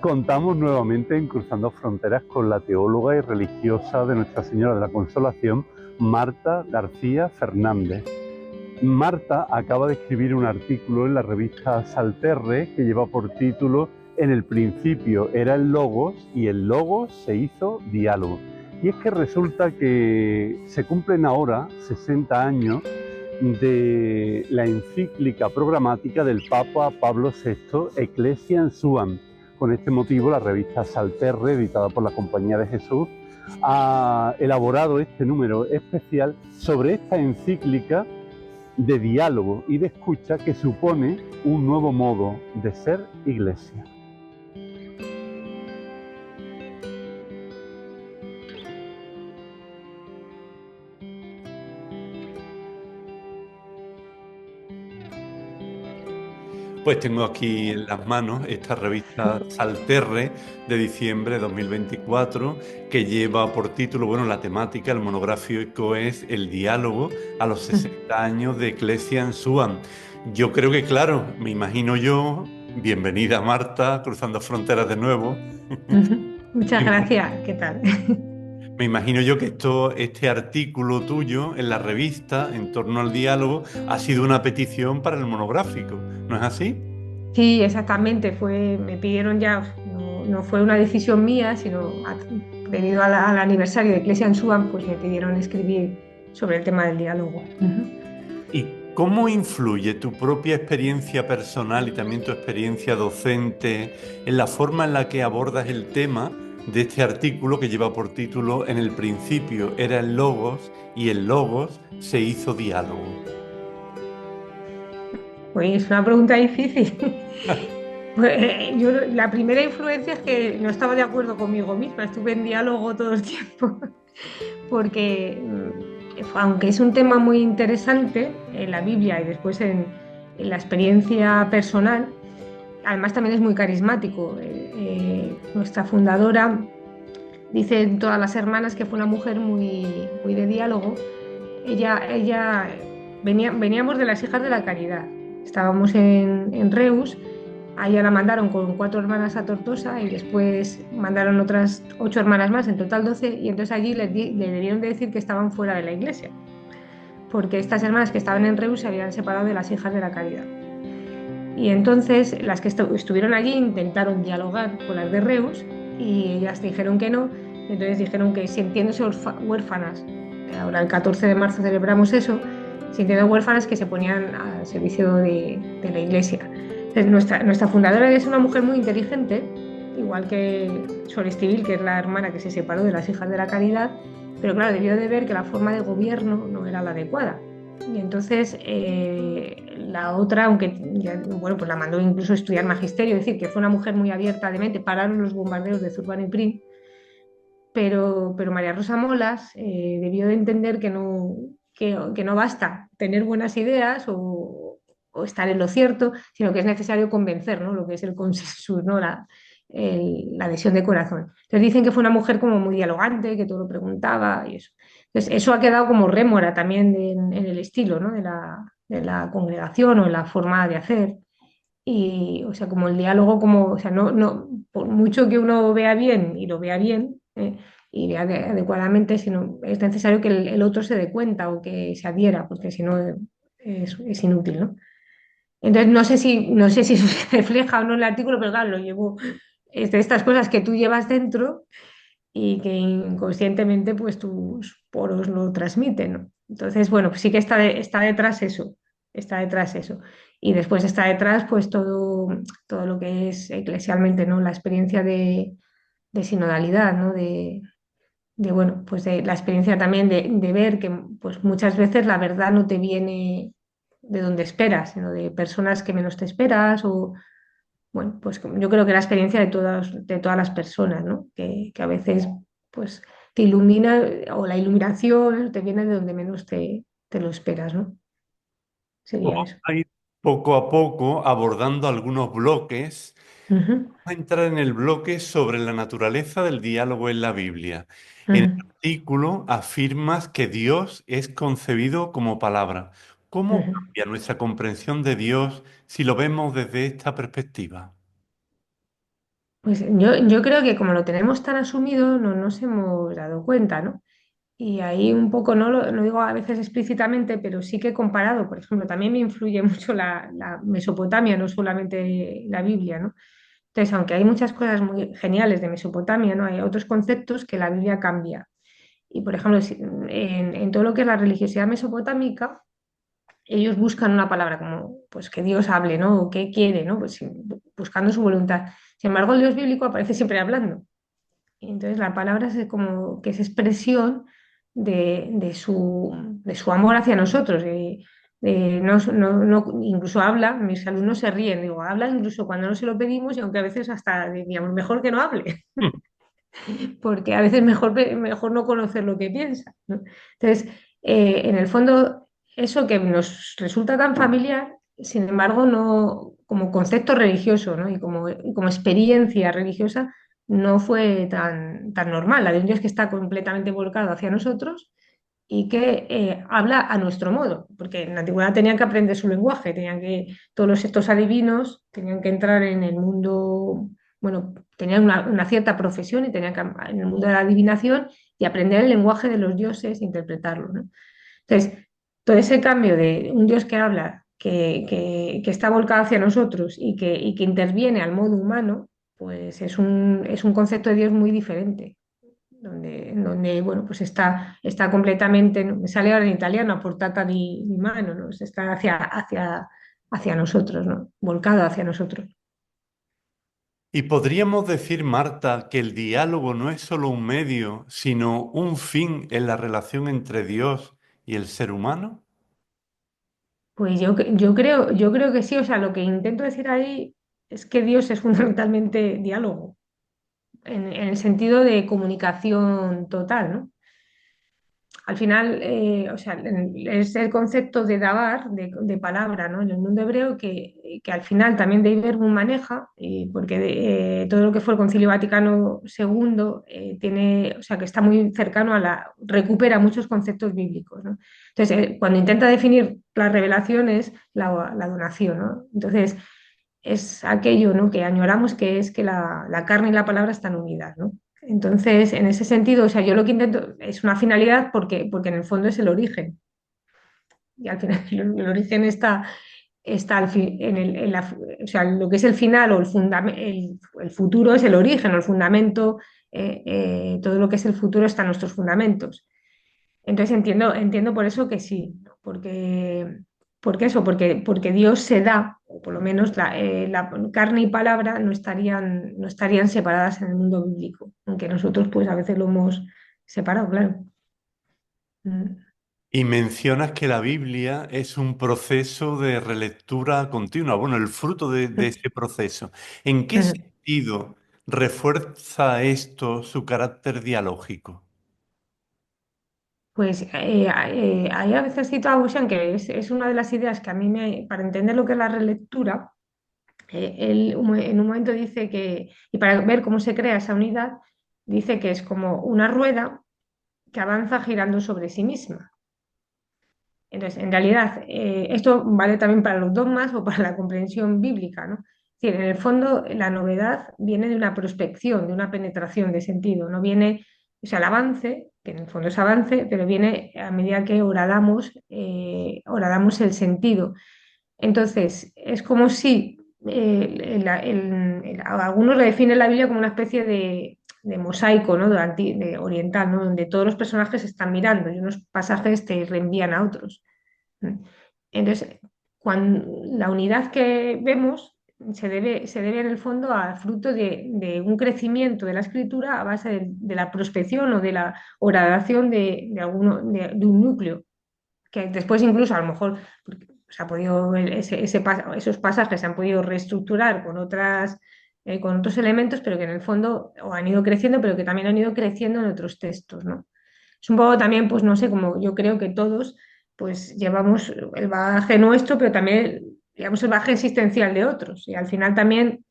Contamos nuevamente en Cruzando Fronteras con la teóloga y religiosa de Nuestra Señora de la Consolación, Marta García Fernández. Marta acaba de escribir un artículo en la revista Salterre que lleva por título "En el principio era el Logos y el Logos se hizo diálogo". Y es que resulta que se cumplen ahora 60 años de la encíclica programática del Papa Pablo VI, Ecclesiam Suam. Con este motivo, la revista Salterre, editada por la Compañía de Jesús, ha elaborado este número especial sobre esta encíclica de diálogo y de escucha que supone un nuevo modo de ser iglesia. Pues tengo aquí en las manos esta revista Salterre de diciembre de 2024 que lleva por título, bueno, la temática, el monográfico es El diálogo a los 60 años de Ecclesiam Suam. Yo creo que, claro, me imagino yo, bienvenida Marta, Cruzando Fronteras de nuevo. Muchas gracias, ¿qué tal? Me imagino yo que este artículo tuyo en la revista en torno al diálogo ha sido una petición para el monográfico, ¿no es así? Sí, exactamente, me pidieron ya, no fue una decisión mía, sino debido al aniversario de Iglesia en Suban, pues me pidieron escribir sobre el tema del diálogo. ¿Y cómo influye tu propia experiencia personal y también tu experiencia docente en la forma en la que abordas el tema de este artículo que lleva por título "En el principio era el Logos y el Logos se hizo diálogo"? Pues es una pregunta difícil. Pues, la primera influencia es que no estaba de acuerdo conmigo misma, estuve en diálogo todo el tiempo, porque aunque es un tema muy interesante en la Biblia y después en la experiencia personal, además también es muy carismático. Nuestra fundadora dice en todas las hermanas que fue una mujer muy de diálogo. Ella veníamos de las Hijas de la Caridad. Estábamos en Reus, a ella la mandaron con 4 hermanas a Tortosa y después mandaron otras 8 hermanas más, en total 12, y entonces allí le debieron de decir que estaban fuera de la iglesia, porque estas hermanas que estaban en Reus se habían separado de las Hijas de la Caridad. Y entonces las que estuvieron allí intentaron dialogar con las de Reus y ellas dijeron que no. Entonces dijeron que sintiéndose huérfanas, ahora el 14 de marzo celebramos eso, sintiendo huérfanas que se ponían al servicio de la iglesia. Entonces, nuestra fundadora es una mujer muy inteligente, igual que Sor Estivil, que es la hermana que se separó de las Hijas de la Caridad, pero claro, debió de ver que la forma de gobierno no era la adecuada. Y entonces la otra, aunque bueno, pues la mandó incluso a estudiar magisterio, es decir, que fue una mujer muy abierta de mente, pararon los bombardeos de Zurbano y Prim, pero María Rosa Molas debió de entender que no basta tener buenas ideas o estar en lo cierto, sino que es necesario convencer, ¿no? Lo que es el consenso, ¿no? La adhesión de corazón. Entonces dicen que fue una mujer como muy dialogante, que todo lo preguntaba y eso. Entonces eso ha quedado como rémora también en el estilo, ¿no? De la congregación o en la forma de hacer. Y, o sea, como el diálogo, o sea, por mucho que uno vea bien y lo vea bien y vea adecuadamente, sino es necesario que el otro se dé cuenta o que se adhiera, porque si no es inútil, ¿no? Entonces, no sé si eso se refleja o no en el artículo, pero claro, lo llevo, es de estas cosas que tú llevas dentro y que inconscientemente pues tus poros lo transmiten, ¿no? Entonces, bueno, pues sí que está detrás eso, está detrás eso. Y después está detrás pues todo lo que es eclesialmente, ¿no? La experiencia de sinodalidad, ¿no? Bueno, pues de la experiencia también de ver que pues muchas veces la verdad no te viene de donde esperas, sino de personas que menos te esperas o bueno, pues yo creo que la experiencia de todas las personas, ¿no? Que a veces pues te ilumina o la iluminación te viene de donde menos te lo esperas, ¿no? Sería Vamos eso. a ir poco a poco abordando algunos bloques. Ujú, Vamos a entrar en el bloque sobre la naturaleza del diálogo en la Biblia. En el ujú, artículo afirmas que Dios es concebido como palabra. ¿Cómo ujú. cambia nuestra comprensión de Dios si lo vemos desde esta perspectiva? Pues yo creo que como lo tenemos tan asumido, no nos hemos dado cuenta, ¿no? Y ahí un poco, no lo digo a veces explícitamente, pero sí que he comparado, por ejemplo, también me influye mucho la Mesopotamia, no solamente la Biblia, ¿no? Entonces, aunque hay muchas cosas muy geniales de Mesopotamia, ¿no? Hay otros conceptos que la Biblia cambia. Y, por ejemplo, en todo lo que es la religiosidad mesopotámica, ellos buscan una palabra como, pues, que Dios hable, ¿no? O qué quiere, ¿no? Pues buscando su voluntad. Sin embargo, el Dios bíblico aparece siempre hablando. Y entonces la palabra es como que es expresión de su amor hacia nosotros. Incluso habla, mis alumnos se ríen, digo, habla incluso cuando no se lo pedimos y aunque a veces hasta diríamos, mejor que no hable, porque a veces mejor no conocer lo que piensa, ¿no? Entonces, en el fondo, eso que nos resulta tan familiar, sin embargo, no, como concepto religioso, ¿no? Y como experiencia religiosa, no fue tan normal. La de un Dios que está completamente volcado hacia nosotros y que habla a nuestro modo, porque en la antigüedad tenían que aprender su lenguaje, todos estos adivinos tenían que entrar en el mundo, bueno, tenían una cierta profesión y tenían que en el mundo de la adivinación y aprender el lenguaje de los dioses e interpretarlo, ¿no? Entonces, todo ese cambio de un Dios que habla, que está volcado hacia nosotros y que interviene al modo humano, pues es un concepto de Dios muy diferente donde bueno, pues está completamente, me sale ahora en italiano, a portata di mano, ¿no? Está hacia nosotros, ¿no? Volcado hacia nosotros. Y podríamos decir, Marta, que el diálogo no es solo un medio, sino un fin en la relación entre Dios y el ser humano. Pues yo creo que sí, o sea, lo que intento decir ahí es que Dios es fundamentalmente diálogo, en el sentido de comunicación total, ¿no? Al final, o sea, es el concepto de dabar, de palabra, ¿no? En el mundo hebreo que al final también Dei Verbum maneja, porque todo lo que fue el Concilio Vaticano II tiene, o sea, que está muy cercano recupera muchos conceptos bíblicos, ¿no? Entonces, cuando intenta definir la revelación es la donación, ¿no? Entonces, es aquello, ¿no? que añoramos, que es que la carne y la palabra están unidas, ¿no? Entonces, en ese sentido, o sea, yo lo que intento es una finalidad porque en el fondo es el origen. Y al final el origen está o sea, lo que es el final o el futuro es el origen o el fundamento, todo lo que es el futuro está en nuestros fundamentos. Entonces entiendo por eso que sí, ¿no? Porque eso, porque Dios se da, o por lo menos la carne y palabra no estarían separadas en el mundo bíblico, aunque nosotros pues a veces lo hemos separado, claro. Mm. Y mencionas que la Biblia es un proceso de relectura continua, bueno, el fruto de ese proceso. ¿En qué sentido refuerza esto su carácter dialógico? Pues ahí a veces cito a Bushan, que es una de las ideas que a mí para entender lo que es la relectura, él en un momento dice y para ver cómo se crea esa unidad, dice que es como una rueda que avanza girando sobre sí misma. Entonces, en realidad, esto vale también para los dogmas o para la comprensión bíblica, ¿no? Es decir, en el fondo, la novedad viene de una prospección, de una penetración de sentido, no viene, o sea, el avance, que en el fondo es avance, pero viene a medida que horadamos el sentido. Entonces, es como si algunos le definen la Biblia como una especie de mosaico, ¿no? De oriental, ¿no? Donde todos los personajes están mirando y unos pasajes te reenvían a otros. Entonces, la unidad que vemos se debe en el fondo al fruto de un crecimiento de la escritura a base de la prospección o de la horadación de un núcleo que después incluso a lo mejor se ha podido esos pasajes se han podido reestructurar con otros elementos, pero que en el fondo o han ido creciendo, pero que también han ido creciendo en otros textos, ¿no? Es un poco también, pues no sé, como yo creo que todos pues llevamos el bagaje nuestro, pero también digamos el bagaje existencial de otros. Y al final también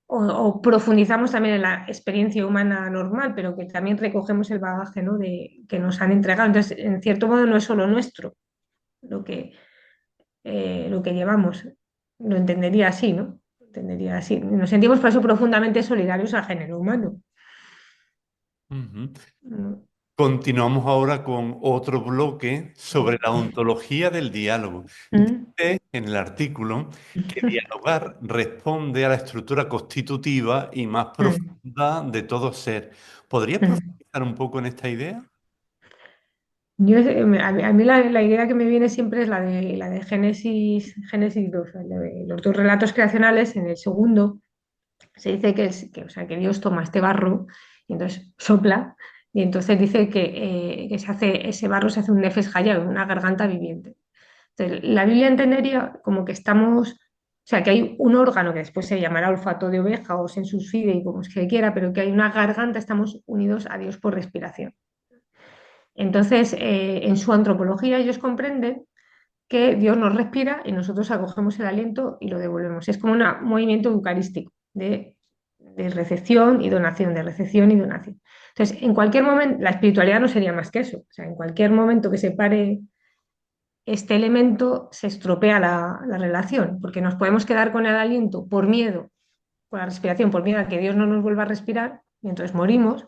o profundizamos también en la experiencia humana normal, pero que también recogemos el bagaje, ¿no? que nos han entregado. Entonces, en cierto modo, no es solo nuestro lo que llevamos. Lo entendería así, ¿no? entendería así. Nos sentimos por eso profundamente solidarios al género humano. Ujú. Mm. Continuamos ahora con otro bloque sobre la ontología del diálogo. Mm. Dice en el artículo que dialogar responde a la estructura constitutiva y más Mm. profunda de todo ser. ¿Podrías Mm. profundizar un poco en esta idea? A mí la idea que me viene siempre es la de Génesis 2, los dos relatos creacionales. En el segundo se dice o sea, que Dios toma este barro y entonces sopla, y entonces dice que ese barro se hace un nefesh hayá, una garganta viviente. Entonces, la Biblia entendería como que estamos, o sea, que hay un órgano que después se llamará olfato de oveja o sensus fidei, como es que quiera, pero que hay una garganta, estamos unidos a Dios por respiración. Entonces, en su antropología ellos comprenden que Dios nos respira y nosotros acogemos el aliento y lo devolvemos. Es como un movimiento eucarístico de recepción y donación, de recepción y donación. Entonces, en cualquier momento, la espiritualidad no sería más que eso. O sea, en cualquier momento que se pare este elemento, se estropea la relación, porque nos podemos quedar con el aliento por miedo, con la respiración, por miedo a que Dios no nos vuelva a respirar, y entonces morimos,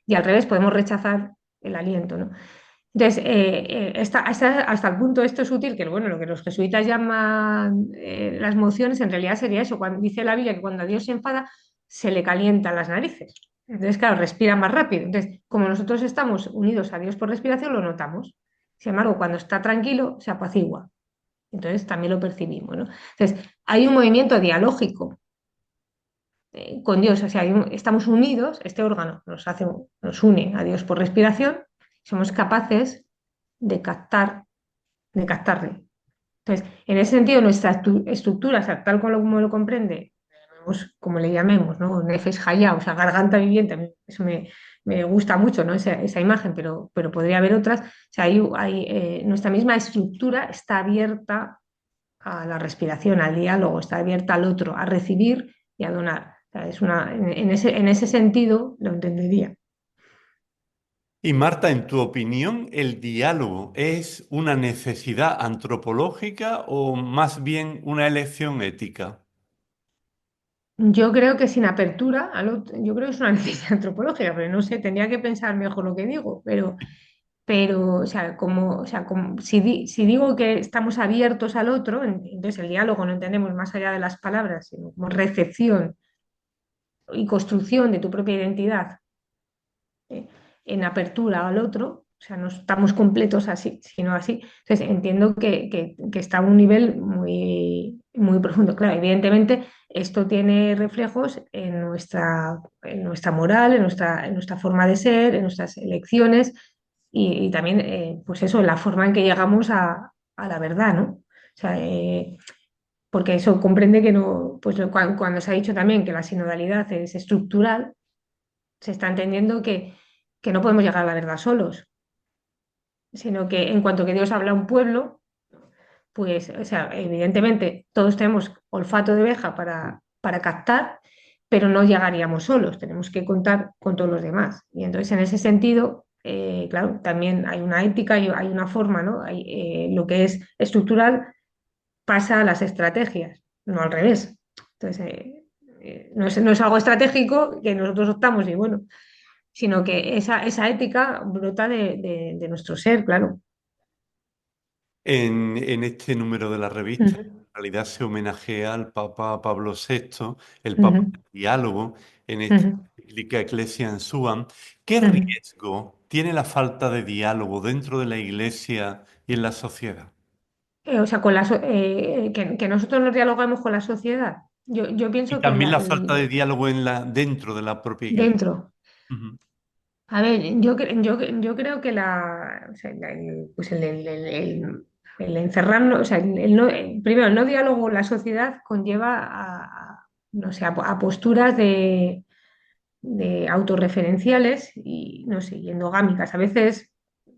y al revés, podemos rechazar el aliento, ¿no? Entonces, hasta el punto esto es útil, que bueno, lo que los jesuitas llaman las mociones, en realidad sería eso. Cuando dice la Biblia que cuando Dios se enfada, se le calientan las narices. Entonces, claro, respira más rápido. Entonces, como nosotros estamos unidos a Dios por respiración, lo notamos. Sin embargo, cuando está tranquilo, se apacigua. Entonces, también lo percibimos, ¿no? Entonces, hay un movimiento dialógico con Dios. O sea, estamos unidos, este órgano nos une a Dios por respiración, somos capaces de captar, de captarle. Entonces, en ese sentido, nuestra estructura, o sea, tal como lo comprende, como le llamemos, ¿no? Nefesh hayá, o sea, garganta viviente, eso me gusta mucho, ¿no? Esa imagen, pero podría haber otras. O sea, nuestra misma estructura está abierta a la respiración, al diálogo, está abierta al otro, a recibir y a donar. O sea, en ese sentido lo entendería. Y Marta, en tu opinión, ¿el diálogo es una necesidad antropológica o más bien una elección ética? Yo creo que sin apertura, yo creo que es una necesidad antropológica, pero no sé, tendría que pensar mejor lo que digo, pero o sea, si digo que estamos abiertos al otro, entonces el diálogo no entendemos más allá de las palabras, sino como recepción y construcción de tu propia identidad, eh, en apertura al otro, o sea, no estamos completos así, sino así. Entonces entiendo que está a un nivel muy, muy profundo. Claro, evidentemente esto tiene reflejos en nuestra moral, en nuestra forma de ser, en nuestras elecciones y también, pues eso, en la forma en que llegamos a la verdad, ¿no? O sea, porque eso comprende que no, pues cuando se ha dicho también que la sinodalidad es estructural, se está entendiendo que no podemos llegar a la verdad solos, sino que en cuanto que Dios habla a un pueblo, pues, o sea, evidentemente todos tenemos olfato de oveja para captar, pero no llegaríamos solos, tenemos que contar con todos los demás. Y entonces, en ese sentido, claro, también hay una ética y hay una forma, ¿no? Lo que es estructural pasa a las estrategias, no al revés. Entonces, no es algo estratégico que nosotros optamos y bueno, sino que esa ética brota de nuestro ser, claro. En este número de la revista, Ujú. en realidad se homenajea al Papa Pablo VI, el Papa Ujú. del Diálogo, en esta Ujú. encíclica Ecclesia in Suam. ¿Qué Ujú. riesgo tiene la falta de diálogo dentro de la Iglesia y en la sociedad? O sea, que nosotros nos dialogamos con la sociedad. Yo Y pienso que también la falta de diálogo dentro de la propia Iglesia. dentro. Ujú. A ver, yo creo que o sea, pues el encerrarnos, o sea, primero, el no diálogo en la sociedad conlleva no sé, a posturas de autorreferenciales y, no sé, y endogámicas.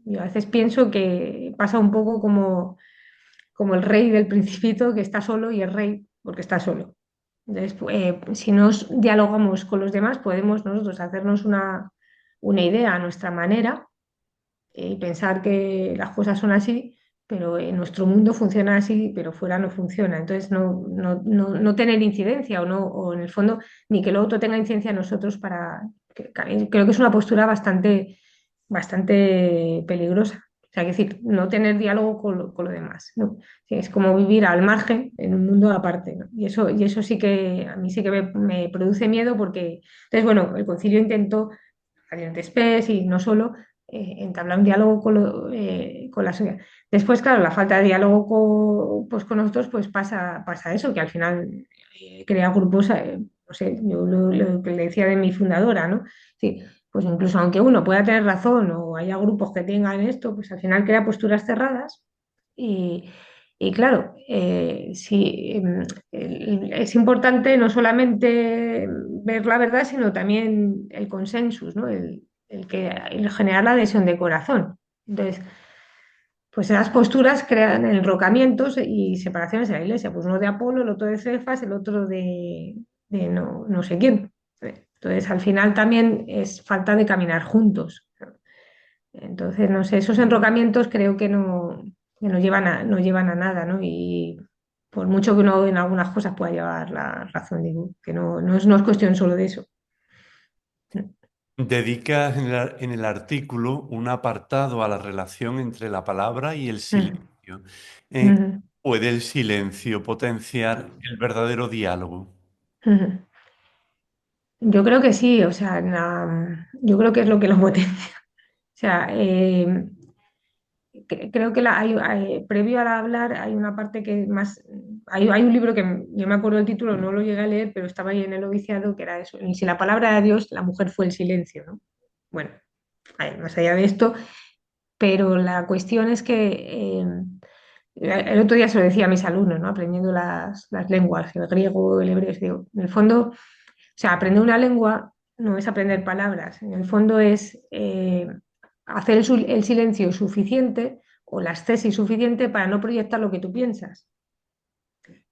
Yo a veces pienso que pasa un poco como el rey del Principito que está solo y es rey porque está solo. Entonces, si nos dialogamos con los demás, podemos nosotros hacernos una idea a nuestra manera y pensar que las cosas son así, pero en nuestro mundo funciona así, pero fuera no funciona. Entonces, no tener incidencia o en el fondo, ni que lo otro tenga incidencia en nosotros creo que es una postura bastante peligrosa. O sea, es decir, no tener diálogo con lo demás, ¿no? Sí, es como vivir al margen en un mundo aparte, ¿no? Y eso sí que a mí sí que me produce miedo porque, entonces, bueno, el concilio intentó, Oriente Express y no solo, entablar un diálogo con la sociedad. Después, claro, la falta de diálogo con nosotros, pues pasa eso, que al final crea grupos, no sé, yo lo que le decía de mi fundadora, ¿no? Sí, pues incluso aunque uno pueda tener razón o haya grupos que tengan esto, pues al final crea posturas cerradas y, y claro, sí, es importante no solamente ver la verdad, sino también el consensus, ¿no? El generar la adhesión de corazón. Entonces, pues esas posturas crean enrocamientos y separaciones en la iglesia, pues uno de Apolo, el otro de Cefas, el otro de no sé quién. Entonces, al final también es falta de caminar juntos. Entonces, no sé, esos enrocamientos creo que no llevan a nada, ¿no? Y por mucho que uno en algunas cosas pueda llevar la razón, digo, que no es cuestión solo de eso. Dedicas en el artículo un apartado a la relación entre la palabra y el Mm, silencio. mm, ¿Puede el silencio potenciar el verdadero diálogo? mm. Yo creo que sí, o sea, yo creo que es lo que lo potencia. O sea, creo que previo al hablar hay una parte que más. Hay un libro que yo me acuerdo del título, no lo llegué a leer, pero estaba ahí en el noviciado, que era eso. Y si la palabra de Dios, la mujer fue el silencio, ¿no? Bueno, más allá de esto, pero la cuestión es que el otro día se lo decía a mis alumnos, ¿no? Aprendiendo las lenguas, el griego, el hebreo, digo, en el fondo, o sea, aprender una lengua no es aprender palabras, en el fondo es hacer el silencio suficiente o la tesis suficiente para no proyectar lo que tú piensas.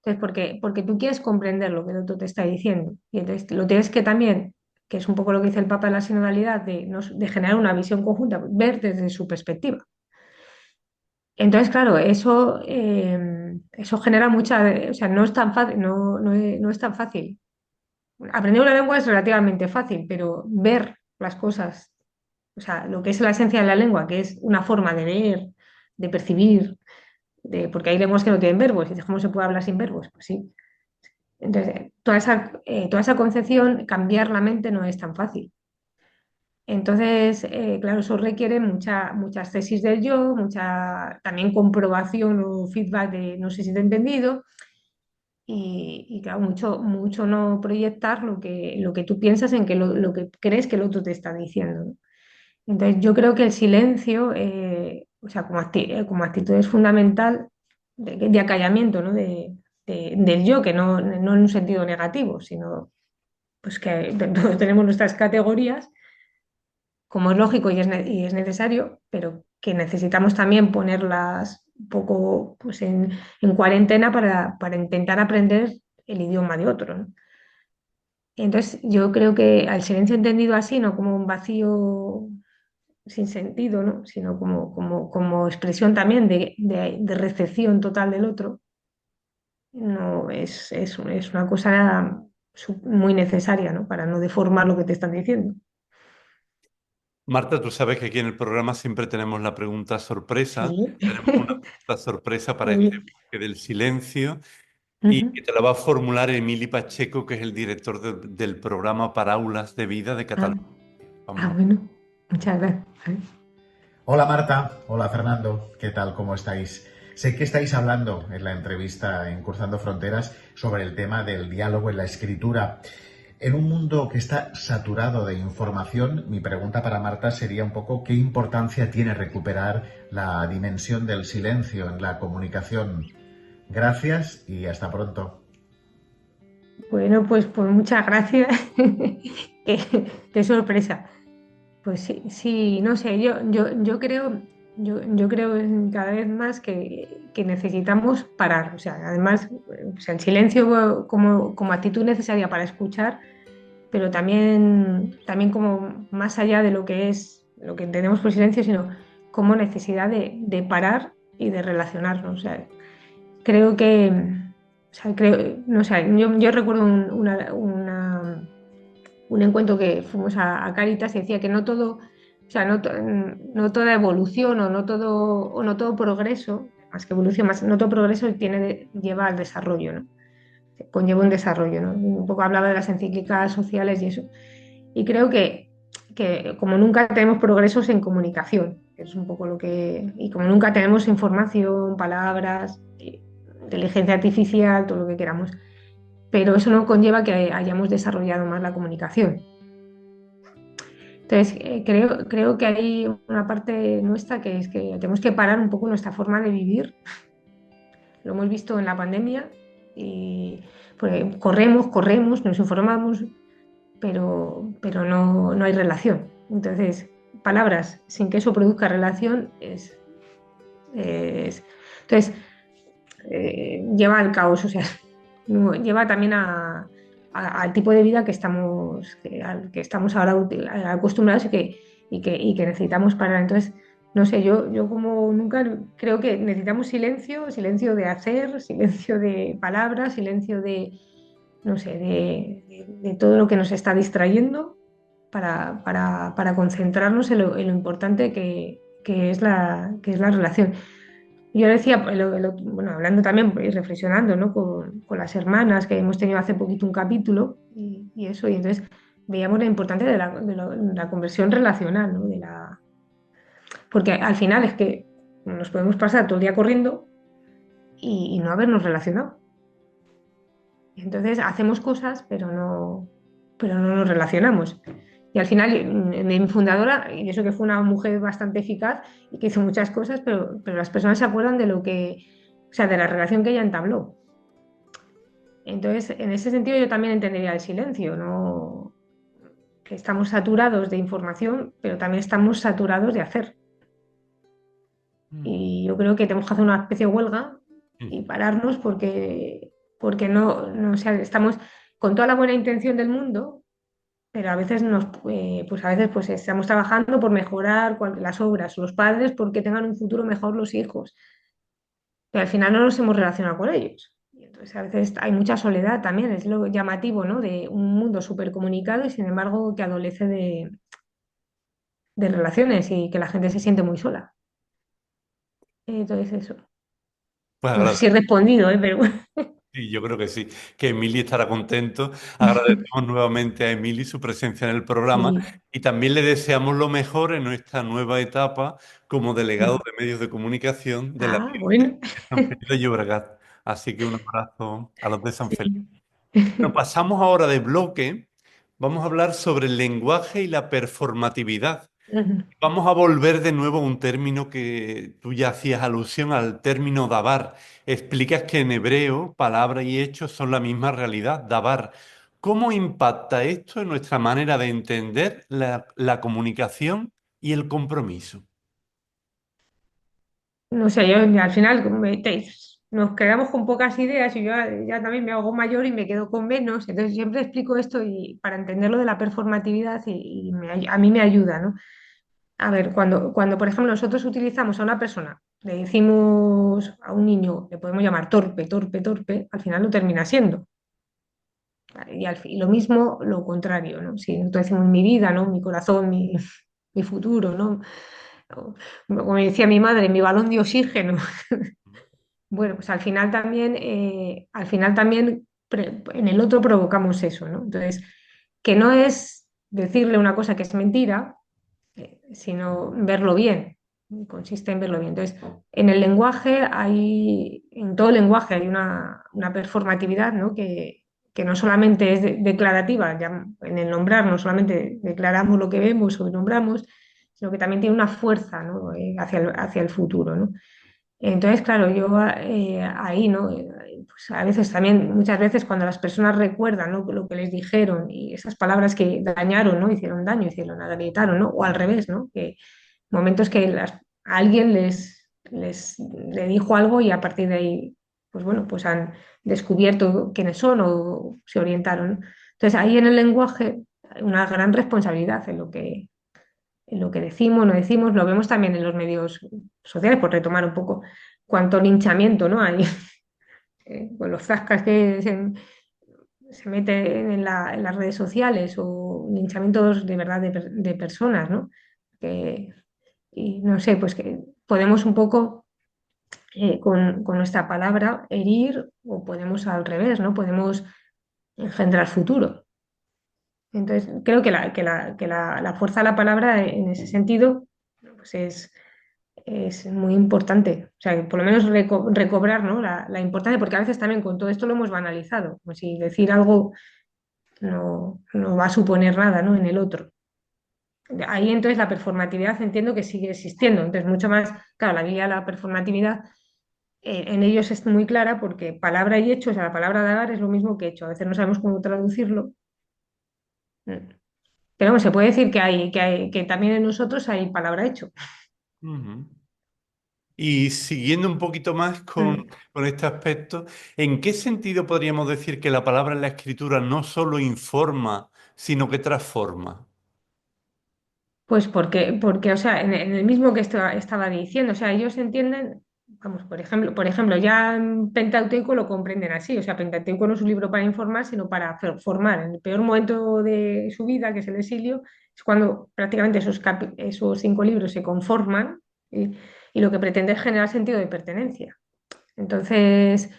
Entonces, porque tú quieres comprender lo que el otro te está diciendo. Y entonces lo tienes que también, que es un poco lo que dice el Papa en la sinodalidad, de generar una visión conjunta, ver desde su perspectiva. Entonces, claro, eso genera o sea, no es tan fácil, no es tan fácil. Aprender una lengua es relativamente fácil, pero ver las cosas, o sea, lo que es la esencia de la lengua, que es una forma de ver, de percibir, porque hay lenguas que no tienen verbos, y dices, ¿cómo se puede hablar sin verbos? Pues sí. Entonces, toda esa concepción, cambiar la mente no es tan fácil. Entonces, claro, eso requiere muchas tesis del yo, mucha también comprobación o feedback de no sé si te he entendido, y claro, mucho no proyectar lo que tú piensas en que lo que crees que el otro te está diciendo, ¿no? Entonces, yo creo que el silencio, o sea, como actitud es fundamental de acallamiento, ¿no? Del yo, que no en un sentido negativo, sino pues que todos tenemos nuestras categorías, como es lógico y es necesario, pero que necesitamos también ponerlas un poco pues, en cuarentena para intentar aprender el idioma de otro, ¿no? Entonces, yo creo que al silencio entendido así, no como un vacío sin sentido, ¿no? Sino como expresión también de recepción total del otro, no es una cosa muy necesaria, ¿no? Para no deformar lo que te están diciendo. Marta, tú sabes que aquí en el programa siempre tenemos la pregunta sorpresa. Sí. Tenemos una pregunta sorpresa para este Uy. bloque del silencio y Ujú. que te la va a formular Emili Pacheco, que es el director del programa para Aulas de Vida de Ah, Cataluña. Vamos. bueno, muchas gracias. Hola Marta, hola Fernando, ¿qué tal? ¿Cómo estáis? Sé que estáis hablando en la entrevista en Cruzando Fronteras sobre el tema del diálogo en la escritura. En un mundo que está saturado de información, mi pregunta para Marta sería un poco qué importancia tiene recuperar la dimensión del silencio en la comunicación. Gracias y hasta pronto. Bueno, pues muchas gracias. Qué, qué sorpresa. Pues sí, sí, no sé, yo creo cada vez más que necesitamos parar. O sea, además, o sea, el silencio como actitud necesaria para escuchar, pero también como más allá de lo que entendemos por silencio, sino como necesidad de parar y de relacionarnos. O sea, creo que, o sea, no sé, yo recuerdo un encuentro que fuimos a Cáritas y decía que no todo, o sea, no toda evolución o no todo progreso, más que evolución, no todo progreso lleva al desarrollo, ¿no? Conlleva un desarrollo, ¿no? Y un poco hablaba de las encíclicas sociales y eso. Y creo que como nunca tenemos progresos en comunicación, que es un poco lo que... Y como nunca tenemos información, palabras, inteligencia artificial, todo lo que queramos, pero eso no conlleva que hayamos desarrollado más la comunicación. Entonces, creo que hay una parte nuestra que es que tenemos que parar un poco nuestra forma de vivir. Lo hemos visto en la pandemia y pues, corremos, nos informamos, pero no hay relación. Entonces, palabras sin que eso produzca relación es- entonces, lleva al caos, o sea, lleva también al tipo de vida al que estamos ahora acostumbrados y que necesitamos parar. Entonces, no sé, yo como nunca creo que necesitamos silencio, silencio de hacer, silencio de palabras, silencio de, no sé, de todo lo que nos está distrayendo para concentrarnos en lo importante que es la relación. Yo decía, bueno, hablando también y reflexionando, ¿no? Con las hermanas, que hemos tenido hace poquito un capítulo y eso, y entonces veíamos la importancia de la conversión relacional, ¿no? Porque al final es que nos podemos pasar todo el día corriendo y no habernos relacionado. Entonces hacemos cosas, pero no nos relacionamos. Y al final, mi fundadora, y eso que fue una mujer bastante eficaz y que hizo muchas cosas, pero las personas se acuerdan de o sea, de la relación que ella entabló. Entonces, en ese sentido, yo también entendería el silencio, ¿no? Que estamos saturados de información, pero también estamos saturados de hacer. Mm. Y yo creo que tenemos que hacer una especie de huelga Mm. y pararnos porque no, o sea, estamos con toda la buena intención del mundo, pero a veces pues estamos trabajando por mejorar las obras, los padres porque tengan un futuro mejor los hijos, pero al final no nos hemos relacionado con ellos. Y entonces a veces hay mucha soledad también, es lo llamativo, ¿no? De un mundo súper comunicado y sin embargo que adolece de relaciones y que la gente se siente muy sola. Entonces eso. Pues No sé si he respondido, pero bueno. sí, yo creo que sí, que Emili estará contento. Agradecemos nuevamente a Emili su presencia en el programa Sí. y también le deseamos lo mejor en nuestra nueva etapa como delegado de medios de comunicación de la Ah, Diócesis bueno. de San Felipe de Llobregat. Así que un abrazo a los de San Felipe. Sí. Bueno, pasamos ahora de bloque. Vamos a hablar sobre el lenguaje y la performatividad. Vamos a volver de nuevo a un término que tú ya hacías alusión al término dabar. Explicas que en hebreo palabra y hecho son la misma realidad, dabar. ¿Cómo impacta esto en nuestra manera de entender la comunicación y el compromiso? No sé, yo al final nos quedamos con pocas ideas y yo ya también me hago mayor y me quedo con menos. Entonces siempre explico esto y para entender lo de la performatividad a mí me ayuda, ¿no? A ver, cuando por ejemplo nosotros utilizamos a una persona, le decimos a un niño, le podemos llamar torpe, torpe, torpe, al final lo termina siendo. ¿Vale? Y lo mismo, lo contrario, ¿no? Si nosotros decimos mi vida, ¿no? Mi corazón, mi futuro, ¿no? O, como decía mi madre, mi balón de oxígeno. Bueno, pues al final también en el otro provocamos eso, ¿no? Entonces, que no es decirle una cosa que es mentira, sino verlo bien. Consiste en verlo bien. Entonces, en todo lenguaje hay una performatividad, ¿no? Que no solamente es declarativa, ya en el nombrar no solamente declaramos lo que vemos o nombramos, sino que también tiene una fuerza, ¿no? Hacia el futuro, ¿no? Entonces, claro, yo ahí, ¿no? Pues a veces también, muchas veces cuando las personas recuerdan, ¿no? Lo que les dijeron y esas palabras que dañaron, ¿no? Hicieron daño, hicieron, agrietaron, ¿no? O al revés, ¿no? Que momentos que a alguien le dijo algo y a partir de ahí, pues bueno, pues han descubierto quiénes son o se orientaron, ¿no? Entonces, ahí en el lenguaje hay una gran responsabilidad en lo que decimos, no decimos, lo vemos también en los medios sociales, por retomar un poco cuánto linchamiento, ¿no? Hay con los zascas que se meten en las redes sociales o linchamientos de verdad de personas, ¿no? Que, y no sé, pues que podemos un poco con nuestra palabra herir o podemos al revés, ¿no? Podemos engendrar futuro. Entonces, creo que la fuerza de la palabra en ese sentido pues es muy importante. O sea, por lo menos recobrar, ¿no? la importancia, porque a veces también con todo esto lo hemos banalizado. Como si decir algo no va a suponer nada, ¿no? En el otro. Ahí entonces la performatividad entiendo que sigue existiendo. Entonces, mucho más, claro, la Biblia, la performatividad en ellos es muy clara porque palabra y hecho, o sea, la palabra dar es lo mismo que hecho. A veces no sabemos cómo traducirlo. Pero bueno, se puede decir que también en nosotros hay palabra hecho. Ujú. Y siguiendo un poquito más Mm. con este aspecto, ¿en qué sentido podríamos decir que la palabra en la escritura no solo informa, sino que transforma? Pues porque, o sea, en el mismo que estaba diciendo, o sea, ellos entienden, vamos, por ejemplo, ya en Pentateuco lo comprenden así, o sea, Pentateuco no es un libro para informar, sino para formar. En el peor momento de su vida, que es el exilio, es cuando prácticamente esos 5 libros se conforman y lo que pretende es generar sentido de pertenencia. Entonces,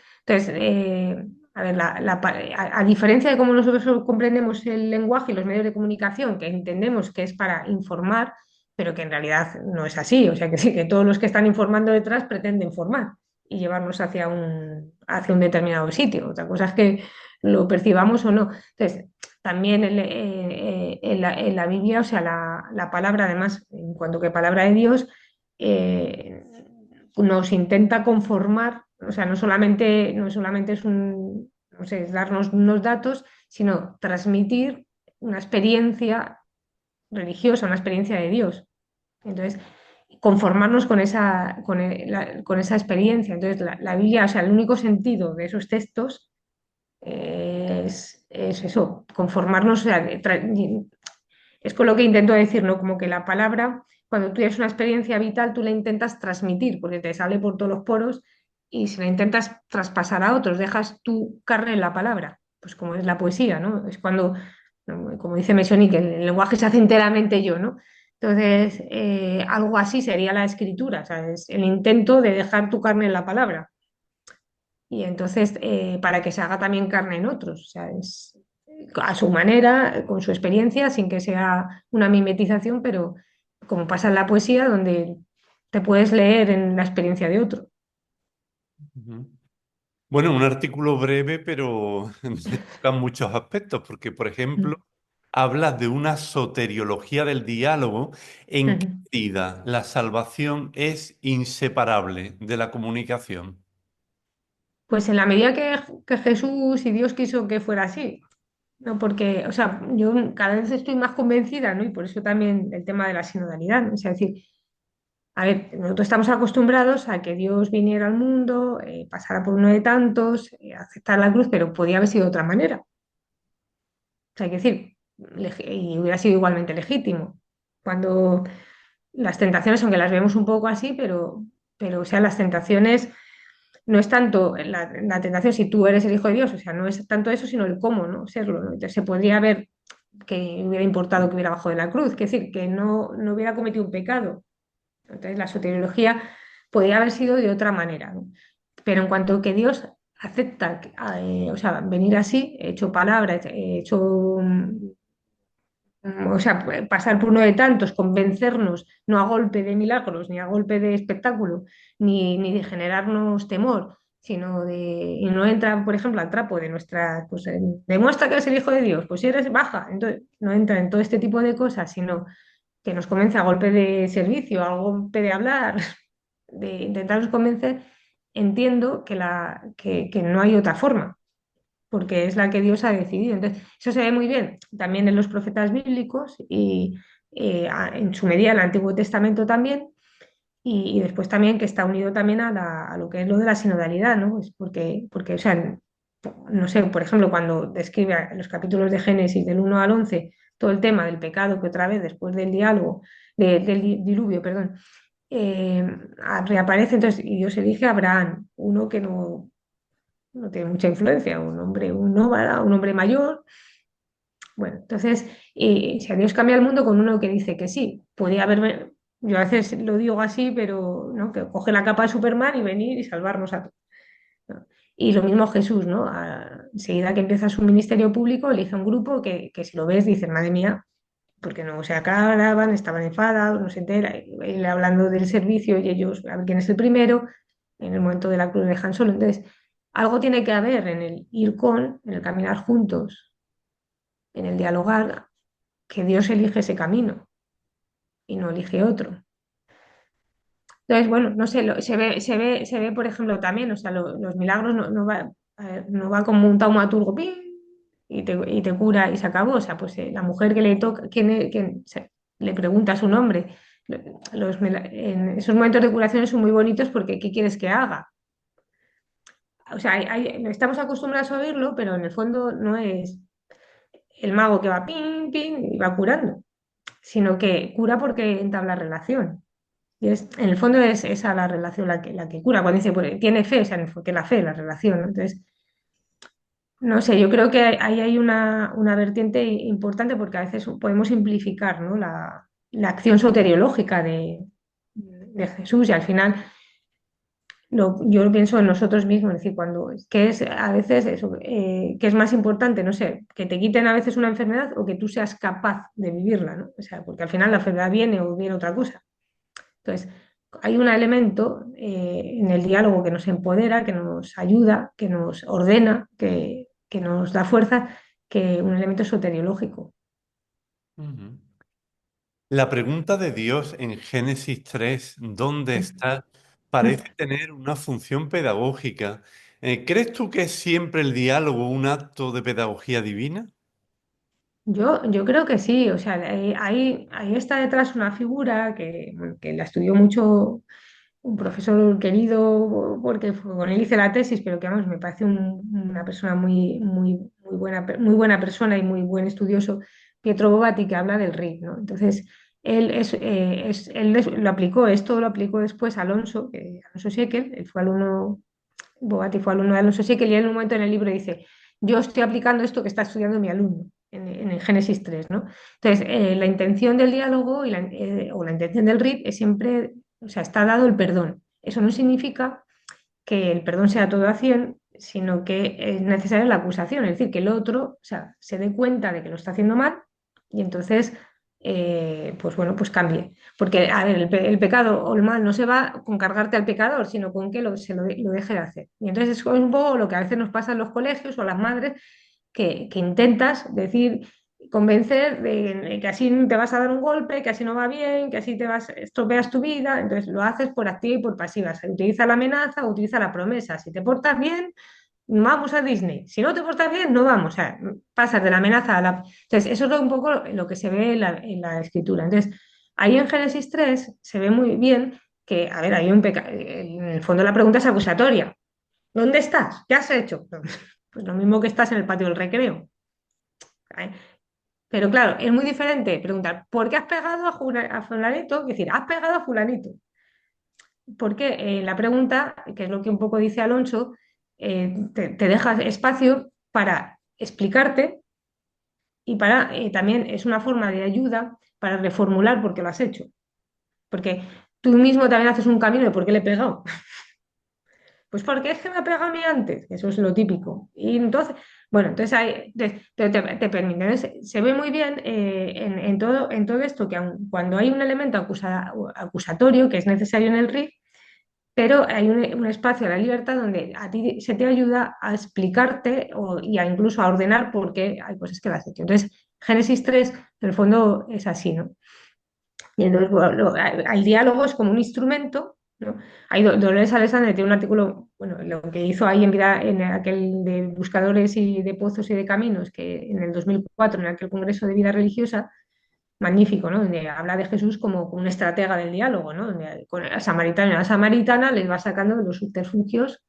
a ver, a diferencia de cómo nosotros comprendemos el lenguaje y los medios de comunicación, que entendemos que es para informar, pero que en realidad no es así. O sea, que sí, que todos los que están informando detrás pretenden formar y llevarnos hacia un determinado sitio. Otra cosa es que lo percibamos o no. Entonces, también en la Biblia, o sea, la palabra, además, en cuanto que palabra de Dios, eh, nos intenta conformar, o sea, no solamente es no sé, es darnos unos datos, sino transmitir una experiencia religiosa, una experiencia de Dios. Entonces, conformarnos con esa experiencia. Entonces, la Biblia, o sea, el único sentido de esos textos es eso, conformarnos, o sea, es con lo que intento decir, ¿no? Como que la palabra, cuando tú tienes una experiencia vital, tú la intentas transmitir, porque te sale por todos los poros, y si la intentas traspasar a otros, dejas tu carne en la palabra, pues como es la poesía, ¿no? Es cuando, ¿no? Como dice Mesoni, que el lenguaje se hace enteramente yo, ¿no? Entonces, algo así sería la escritura, o sea, es el intento de dejar tu carne en la palabra. Y entonces, para que se haga también carne en otros, o sea, es a su manera, con su experiencia, sin que sea una mimetización, pero como pasa en la poesía, donde te puedes leer en la experiencia de otro. Ujú. Bueno, un artículo breve, pero toca muchos aspectos, porque, por ejemplo, Mm. hablas de una soteriología del diálogo. ¿En qué Ujú. medida la salvación es inseparable de la comunicación? Pues en la medida que Jesús y Dios quiso que fuera así, ¿no? Porque, o sea, yo cada vez estoy más convencida, ¿no? Y por eso también el tema de la sinodalidad, ¿no? O sea, es decir, a ver, nosotros estamos acostumbrados a que Dios viniera al mundo, pasara por uno de tantos, aceptar la cruz, pero podía haber sido de otra manera. O sea, hay que decir, y hubiera sido igualmente legítimo. Cuando las tentaciones, aunque las vemos un poco así, pero o sea, las tentaciones no es tanto la tentación si tú eres el Hijo de Dios, o sea, no es tanto eso, sino el cómo, ¿no? Serlo, ¿no? Entonces se podría haber que hubiera importado que hubiera bajado de la cruz, es decir, que no hubiera cometido un pecado. Entonces la soteriología podría haber sido de otra manera, ¿no? Pero en cuanto que Dios acepta, o sea, venir así, hecho palabra, hecho, o sea, pasar por uno de tantos, convencernos, no a golpe de milagros, ni a golpe de espectáculo, ni de generarnos temor, y no entra, por ejemplo, al trapo de nuestra, pues demuestra que eres el Hijo de Dios, pues si eres baja, entonces no entra en todo este tipo de cosas, sino que nos convence a golpe de servicio, a golpe de hablar, de intentarnos convencer, entiendo que no hay otra forma, porque es la que Dios ha decidido. Entonces, eso se ve muy bien también en los profetas bíblicos y en su medida en el Antiguo Testamento también, y después también que está unido también a lo que es lo de la sinodalidad, ¿no? Es porque, o sea, no sé, por ejemplo, cuando describe en los capítulos de Génesis del 1 al 11 todo el tema del pecado, que otra vez después del diálogo del diluvio, perdón, reaparece entonces y Dios elige a Abraham, uno que no tiene mucha influencia, un hombre, un nómada, un hombre mayor. Bueno, entonces, si a Dios cambia el mundo con uno que dice que sí, podría haber, yo a veces lo digo así, pero ¿no? Que coge la capa de Superman y venir y salvarnos a todos, ¿no? Y lo mismo Jesús, ¿no? Enseguida que empieza su ministerio público, elige un grupo que si lo ves dices, madre mía, porque no se aclaraban, estaban enfadados, no se entera, él hablando del servicio y ellos, a ver quién es el primero, en el momento de la cruz dejan solo. Entonces, algo tiene que haber en el ir con, en el caminar juntos, en el dialogar, que Dios elige ese camino y no elige otro. Entonces, bueno, no sé, se ve, por ejemplo, también, o sea, los milagros no va, a ver, no va como un taumaturgo, ¡pim! Y te cura y se acabó. O sea, pues la mujer que le toca, le pregunta su nombre. En esos momentos de curación son muy bonitos porque ¿qué quieres que haga? O sea, estamos acostumbrados a oírlo, pero en el fondo no es el mago que va pim, pim y va curando, sino que cura porque entabla relación. Y en el fondo es esa la relación la que cura. Cuando dice, pues, tiene fe, o sea, que la fe, la relación, ¿no? Entonces, no sé, yo creo que ahí hay una vertiente importante porque a veces podemos simplificar, ¿no? la acción soteriológica de Jesús y al final yo lo pienso en nosotros mismos, es decir, que es a veces eso, que es más importante, no sé, que te quiten a veces una enfermedad o que tú seas capaz de vivirla, ¿no? O sea, porque al final la enfermedad viene o viene otra cosa. Entonces, hay un elemento en el diálogo que nos empodera, que nos ayuda, que nos ordena, que nos da fuerza, que un elemento soteriológico. Ujú. La pregunta de Dios en Génesis 3, ¿dónde está? Parece tener una función pedagógica. ¿Crees tú que es siempre el diálogo un acto de pedagogía divina? Yo creo que sí, o sea, ahí está detrás una figura bueno, que la estudió mucho un profesor querido, porque con él hice la tesis, pero que vamos, me parece una persona muy buena persona y muy buen estudioso, Pietro Bobati, que habla del RIC, ¿no? Entonces, él lo aplicó, esto lo aplicó después Alonso, Alonso Seckel, Bobati fue alumno de Alonso Seckel, y él en un momento en el libro dice, yo estoy aplicando esto que está estudiando mi alumno en el Génesis 3, ¿no? Entonces, la intención del diálogo o la intención del RIP es siempre, o sea, está dado el perdón. Eso no significa que el perdón sea todo a 100, sino que es necesaria la acusación, es decir, que el otro, o sea, se dé cuenta de que lo está haciendo mal y entonces, pues bueno, pues cambie. Porque, a ver, el pecado o el mal no se va con cargarte al pecador, sino con que lo deje de hacer. Y entonces es un poco lo que a veces nos pasa en los colegios o a las madres, que intentas decir, convencer de que así te vas a dar un golpe, que así no va bien, que así estropeas tu vida. Entonces lo haces por activa y por pasiva. Se utiliza la amenaza o utiliza la promesa. Si te portas bien, vamos a Disney. Si no te portas bien, no vamos. O sea, pasas de la amenaza a la... Entonces, eso es un poco lo que se ve en la escritura. Entonces, ahí en Génesis 3 se ve muy bien que, a ver, hay un pecado. En el fondo la pregunta es acusatoria. ¿Dónde estás? ¿Qué has hecho? Pues lo mismo que estás en el patio del recreo. ¿Vale? Pero claro, es muy diferente preguntar, ¿por qué has pegado a fulanito? Es decir, has pegado a fulanito. Porque la pregunta, que es lo que un poco dice Alonso, te deja espacio para explicarte y también es una forma de ayuda para reformular por qué lo has hecho. Porque tú mismo también haces un camino de por qué le he pegado. Pues porque es que me ha pegado a mí antes, eso es lo típico. Y entonces, bueno, entonces te permite. Entonces, se ve muy bien en todo esto que cuando hay un elemento acusatorio que es necesario en el RIF, pero hay un espacio a la libertad donde a ti se te ayuda a explicarte y a incluso a ordenar por qué hay cosas que las has hecho. Entonces, Génesis 3, en el fondo, es así, ¿no? Y entonces, bueno, el diálogo es como un instrumento, ¿no? Dolores Alexander tiene un artículo, bueno, lo que hizo ahí en aquel de buscadores y de pozos y de caminos, que en el 2004, en aquel Congreso de Vida Religiosa, magnífico, ¿no? Donde habla de Jesús como un estratega del diálogo, ¿no? Donde con el samaritano y la samaritana les va sacando de los subterfugios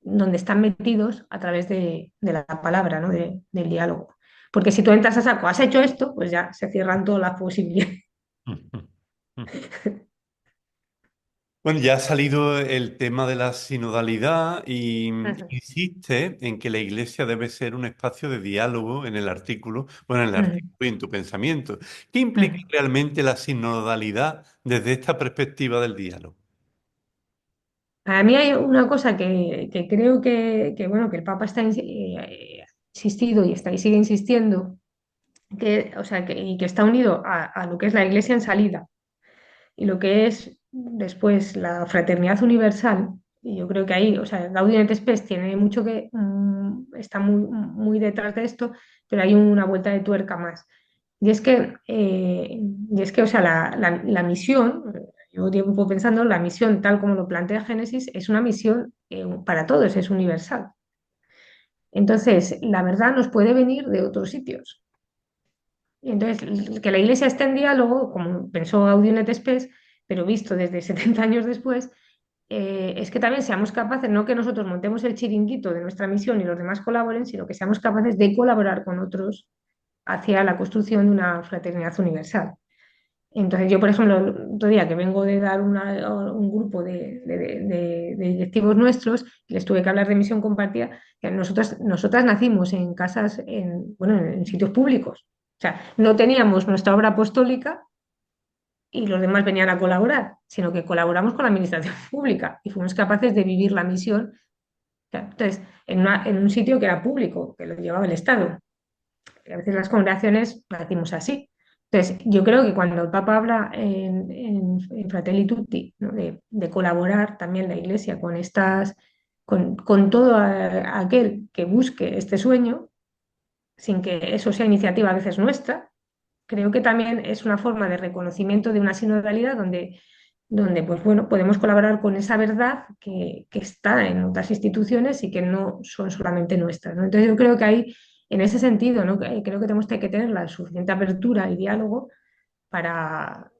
donde están metidos a través de la palabra, ¿no? Del diálogo. Porque si tú entras a saco, has hecho esto, pues ya se cierran todas las posibilidades. Bueno, ya ha salido el tema de la sinodalidad y Ujú, insiste en que la Iglesia debe ser un espacio de diálogo en el artículo, bueno, en el ujú, artículo y en tu pensamiento. ¿Qué implica ujú. realmente la sinodalidad desde esta perspectiva del diálogo? A mí hay una cosa que creo bueno, que el Papa insistido y y sigue insistiendo, o sea, y que está unido a lo que es la Iglesia en salida y lo que es después la fraternidad universal. Y yo creo que ahí, o sea, Gaudium et Spes tiene mucho está muy detrás de esto, pero hay una vuelta de tuerca más. O sea, la misión, yo llevo pensando, la misión tal como lo plantea Génesis, es una misión para todos, es universal. Entonces, la verdad nos puede venir de otros sitios. Y entonces, que la Iglesia esté en diálogo, como pensó Gaudium et Spes, pero visto desde 70 años después, es que también seamos capaces, no que nosotros montemos el chiringuito de nuestra misión y los demás colaboren, sino que seamos capaces de colaborar con otros hacia la construcción de una fraternidad universal. Entonces, yo, por ejemplo, el otro día que vengo de dar un grupo de directivos nuestros, les tuve que hablar de misión compartida, que nosotras nacimos en casas, bueno, en sitios públicos. O sea, no teníamos nuestra obra apostólica y los demás venían a colaborar, sino que colaboramos con la administración pública y fuimos capaces de vivir la misión. O sea, entonces, en un sitio que era público, que lo llevaba el Estado. A veces las congregaciones lo hacemos así. Entonces, yo creo que cuando el Papa habla en Fratelli Tutti, ¿no? de colaborar también la Iglesia con todo aquel que busque este sueño, sin que eso sea iniciativa a veces nuestra, creo que también es una forma de reconocimiento de una sinodalidad donde pues bueno, podemos colaborar con esa verdad que está en otras instituciones y que no son solamente nuestras, ¿no? Entonces yo creo que ahí, en ese sentido, ¿no? Creo que tenemos que tener la suficiente apertura y diálogo para,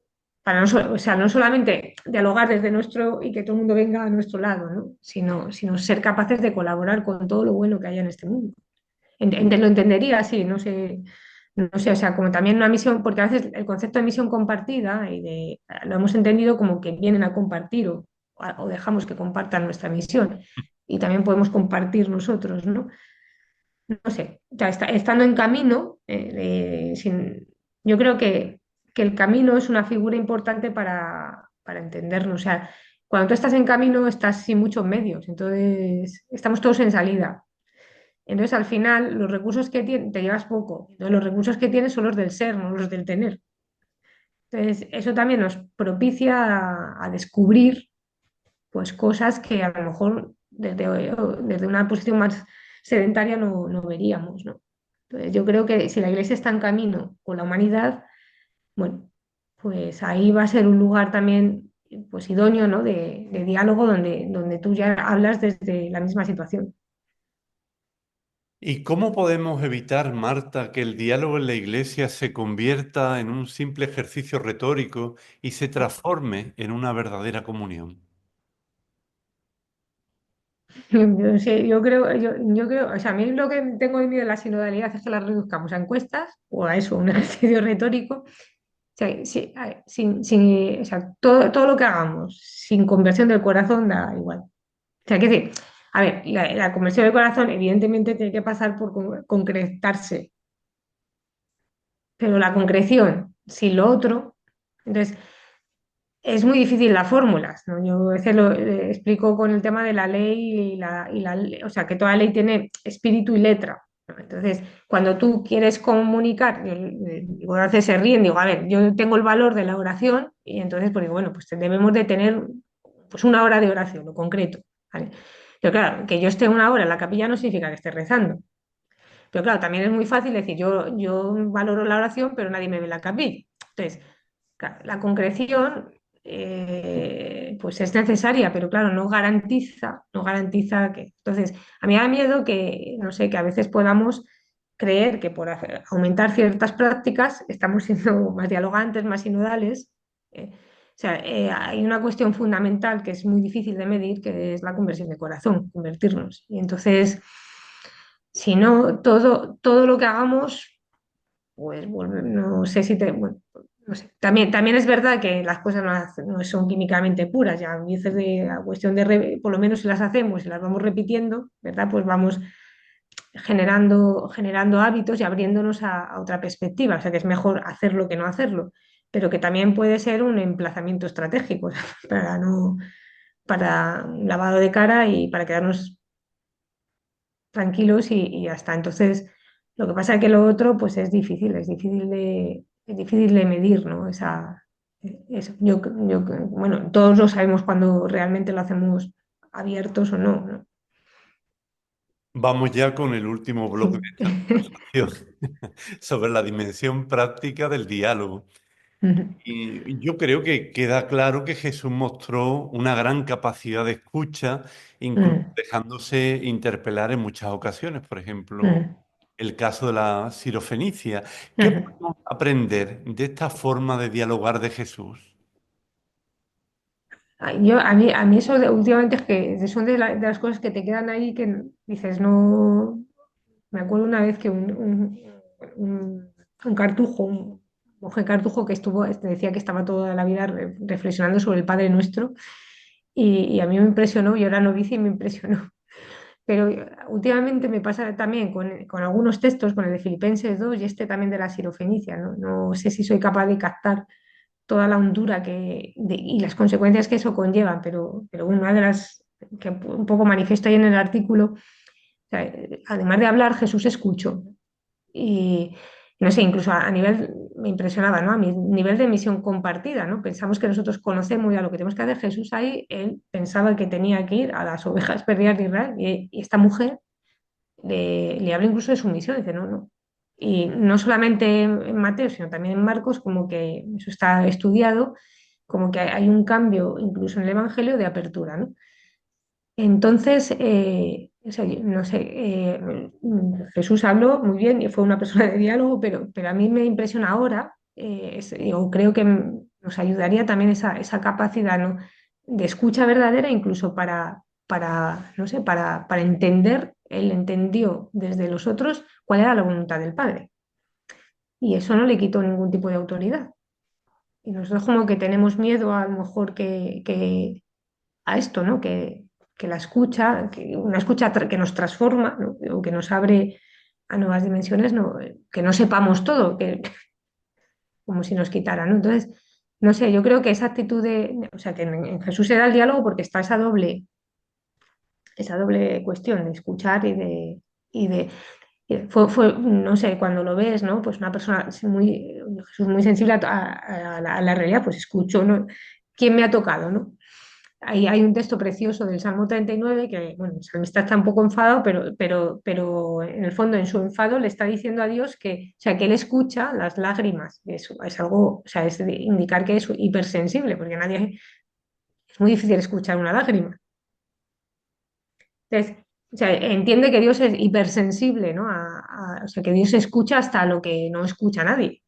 o sea, no solamente dialogar desde nuestro y que todo el mundo venga a nuestro lado, ¿no? Sino ser capaces de colaborar con todo lo bueno que haya en este mundo. Lo entendería así, no sé, o sea, como también una misión, porque a veces el concepto de misión compartida lo hemos entendido como que vienen a compartir o dejamos que compartan nuestra misión y también podemos compartir nosotros, ¿no? No sé, o sea, estando en camino, yo creo que el camino es una figura importante para entendernos. O sea, cuando tú estás en camino estás sin muchos medios, entonces estamos todos en salida. Entonces, al final, los recursos que tienes, te llevas poco. Entonces, los recursos que tienes son los del ser, no los del tener. Entonces, eso también nos propicia a descubrir pues, cosas que a lo mejor desde una posición más sedentaria no veríamos, ¿no? Entonces, yo creo que si la Iglesia está en camino con la humanidad, bueno, pues ahí va a ser un lugar también pues, idóneo, ¿no? de diálogo donde tú ya hablas desde la misma situación. ¿Y cómo podemos evitar, Marta, que el diálogo en la Iglesia se convierta en un simple ejercicio retórico y se transforme en una verdadera comunión? Yo, sé, yo creo, o sea, a mí lo que tengo de miedo de la sinodalidad es que la reduzcamos a encuestas o a eso, un ejercicio retórico. O sea, o sea, todo lo que hagamos sin conversión del corazón da igual. O sea, que decir, a ver, la conversión del corazón evidentemente tiene que pasar por concretarse, pero la concreción sin lo otro, entonces es muy difícil las fórmulas, ¿no? Yo a veces lo explico con el tema de la ley o sea, que toda ley tiene espíritu y letra, ¿no? Entonces, cuando tú quieres comunicar, digo, a veces se ríen, digo, a ver, yo tengo el valor de la oración y entonces, pues digo, bueno, pues debemos de tener pues una hora de oración, lo concreto, ¿vale? Pero claro, que yo esté una hora en la capilla no significa que esté rezando. Pero claro, también es muy fácil decir, yo valoro la oración, pero nadie me ve en la capilla. Entonces, claro, la concreción pues es necesaria, pero claro, no garantiza que. Entonces, a mí me da miedo que, no sé, que a veces podamos creer que por aumentar ciertas prácticas estamos siendo más dialogantes, más sinodales. O sea, hay una cuestión fundamental que es muy difícil de medir, que es la conversión de corazón, convertirnos. Y entonces, si no, todo lo que hagamos, pues no sé si bueno, no sé. También es verdad que las cosas no son químicamente puras, ya a veces de la cuestión por lo menos si las hacemos y las vamos repitiendo, ¿verdad? Pues vamos generando hábitos y abriéndonos a otra perspectiva. O sea que es mejor hacerlo que no hacerlo, pero que también puede ser un emplazamiento estratégico para no, para un lavado de cara y para quedarnos tranquilos y ya está. Entonces, lo que pasa es que lo otro, pues es difícil de medir, ¿no? Eso. Bueno, todos lo sabemos cuando realmente lo hacemos abiertos o no, ¿no? Vamos ya con el último bloque de esta conversación sobre la dimensión práctica del diálogo. Y yo creo que queda claro que Jesús mostró una gran capacidad de escucha, incluso dejándose interpelar en muchas ocasiones. Por ejemplo, el caso de la sirofenicia. ¿Qué podemos aprender de esta forma de dialogar de Jesús? A mí eso últimamente es que son de las cosas que te quedan ahí que dices, no. Me acuerdo una vez que un cartujo, un monje cartujo que decía que estaba toda la vida reflexionando sobre el Padre Nuestro y a mí me impresionó, yo era novicia y me impresionó. Pero últimamente me pasa también con algunos textos, con el de Filipenses 2 y este también de la sirofenicia, ¿no? No sé si soy capaz de captar toda la hondura y las consecuencias que eso conlleva, pero una de las que un poco manifiesto ahí en el artículo, o sea, además de hablar, Jesús escuchó. Y no sé, incluso a nivel, me impresionaba, ¿no? A mi nivel de misión compartida, ¿no? Pensamos que nosotros conocemos ya lo que tenemos que hacer. Jesús ahí, él pensaba que tenía que ir a las ovejas perdidas de Israel y esta mujer le habla incluso de su misión, dice, no, no. Y no solamente en Mateo, sino también en Marcos, como que eso está estudiado, como que hay un cambio incluso en el Evangelio de apertura, ¿no? Entonces, o sea, no sé, Jesús habló muy bien y fue una persona de diálogo, pero a mí me impresiona ahora, yo creo que nos ayudaría también esa capacidad, ¿no? De escucha verdadera, incluso no sé, para entender, él entendió desde los otros cuál era la voluntad del Padre. Y eso no le quitó ningún tipo de autoridad. Y nosotros como que tenemos miedo a lo mejor a esto, ¿no? Que la escucha, una escucha que nos transforma, ¿no? O que nos abre a nuevas dimensiones, ¿no? Que no sepamos todo, como si nos quitara, ¿no? Entonces, no sé, yo creo que esa actitud o sea, que en Jesús se da el diálogo porque está esa doble cuestión de escuchar no sé, cuando lo ves, ¿no? Pues una persona Jesús muy sensible a la realidad, pues escucho, ¿no? ¿Quién me ha tocado, no? Ahí hay un texto precioso del Salmo 39 que, bueno, el salmista está un poco enfadado, pero en el fondo, en su enfado, le está diciendo a Dios o sea, que él escucha las lágrimas. Eso es algo, o sea, es de indicar que es hipersensible, porque es muy difícil escuchar una lágrima. Entonces, o sea, entiende que Dios es hipersensible, ¿no? O sea, que Dios escucha hasta lo que no escucha nadie.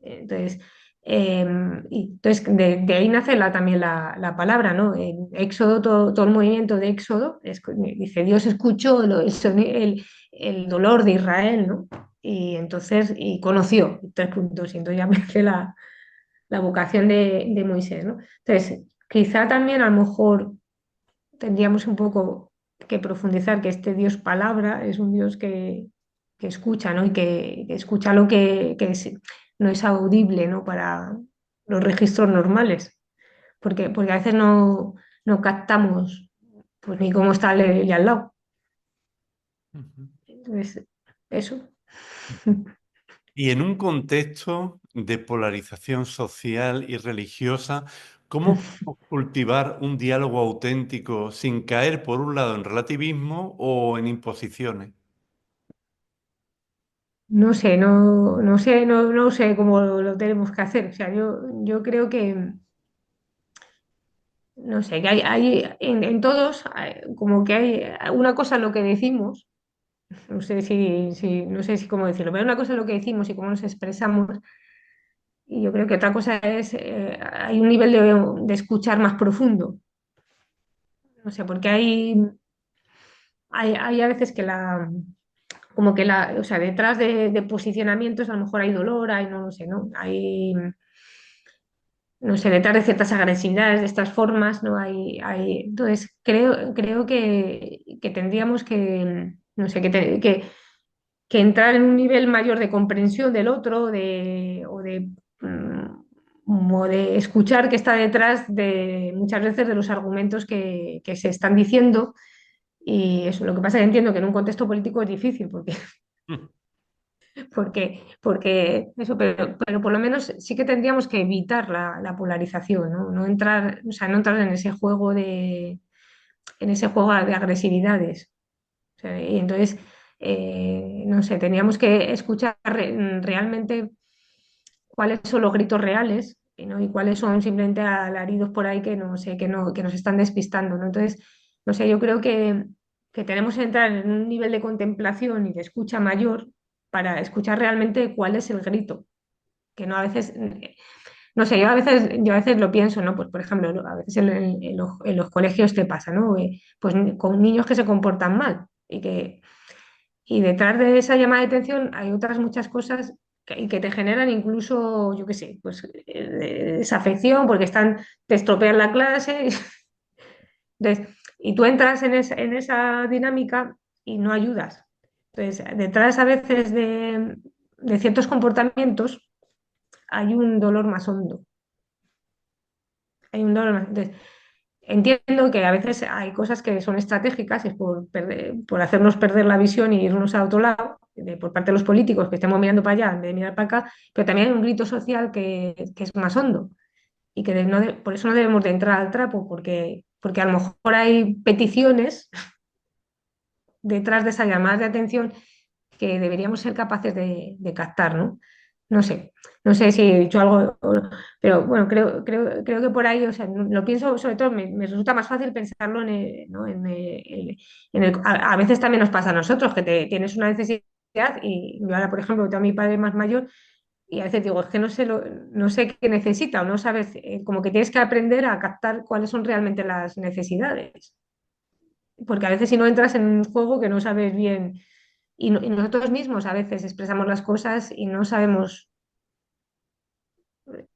Entonces, de ahí nace también la palabra, ¿no? En Éxodo, todo el movimiento de Éxodo, dice, Dios escuchó el dolor de Israel, ¿no? Y entonces, y conoció, 3 puntos, y entonces ya merece la vocación de Moisés, ¿no? Entonces, quizá también a lo mejor tendríamos un poco que profundizar que este Dios palabra es un Dios que escucha, ¿no? Y que escucha lo que no es audible, ¿no? Para los registros normales, porque a veces no captamos pues, ni cómo está el de al lado. Ujú. Entonces, eso. Y en un contexto de polarización social y religiosa, ¿cómo podemos cultivar un diálogo auténtico sin caer, por un lado, en relativismo o en imposiciones? No sé cómo lo tenemos que hacer. O sea, yo creo que, no sé, que hay en todos, como que hay una cosa lo que decimos. No sé si cómo decirlo, pero una cosa es lo que decimos y cómo nos expresamos, y yo creo que otra cosa hay un nivel de escuchar más profundo. No sé, porque hay a veces que como que o sea, detrás de posicionamientos a lo mejor hay dolor, hay, no lo sé, ¿no? Hay, no sé, detrás de ciertas agresividades, de estas formas, ¿no? Entonces, creo que tendríamos que, no sé, que entrar en un nivel mayor de comprensión del otro, o de escuchar qué está detrás de muchas veces de los argumentos que se están diciendo. Y eso, lo que pasa es que entiendo que en un contexto político es difícil, porque eso, pero por lo menos sí que tendríamos que evitar la polarización, ¿no? No entrar, o sea, no entrar en ese juego de agresividades. O sea, y entonces, no sé, tendríamos que escuchar realmente cuáles son los gritos reales, ¿no? Y cuáles son simplemente alaridos por ahí que no sé, que nos están despistando, ¿no? Entonces, no sé, yo creo que tenemos que entrar en un nivel de contemplación y de escucha mayor para escuchar realmente cuál es el grito, que no a veces, no sé, yo a veces lo pienso, ¿no? Pues por ejemplo, ¿no? A veces en los colegios te pasa, ¿no? Pues con niños que se comportan mal y detrás de esa llamada de atención hay otras muchas cosas y que te generan incluso, yo qué sé, pues desafección porque te estropean la clase. Entonces, y tú entras en esa dinámica y no ayudas. Entonces, detrás a veces de ciertos comportamientos hay un dolor más hondo. Hay un dolor más. Entonces, entiendo que a veces hay cosas que son estratégicas, es por hacernos perder la visión y irnos a otro lado, por parte de los políticos, que estemos mirando para allá en vez de mirar para acá, pero también hay un grito social que es más hondo y que por eso no debemos de entrar al trapo, porque a lo mejor hay peticiones detrás de esas llamadas de atención que deberíamos ser capaces de captar, ¿no? No sé, no sé si he dicho algo, pero bueno, creo que por ahí, o sea, lo pienso, sobre todo me resulta más fácil pensarlo ¿no? A veces también nos pasa a nosotros, que tienes una necesidad y yo ahora, por ejemplo, tengo a mi padre más mayor y a veces digo, es que no sé qué necesita o no sabes, como que tienes que aprender a captar cuáles son realmente las necesidades. Porque a veces si no entras en un juego que no sabes bien y nosotros mismos a veces expresamos las cosas y no sabemos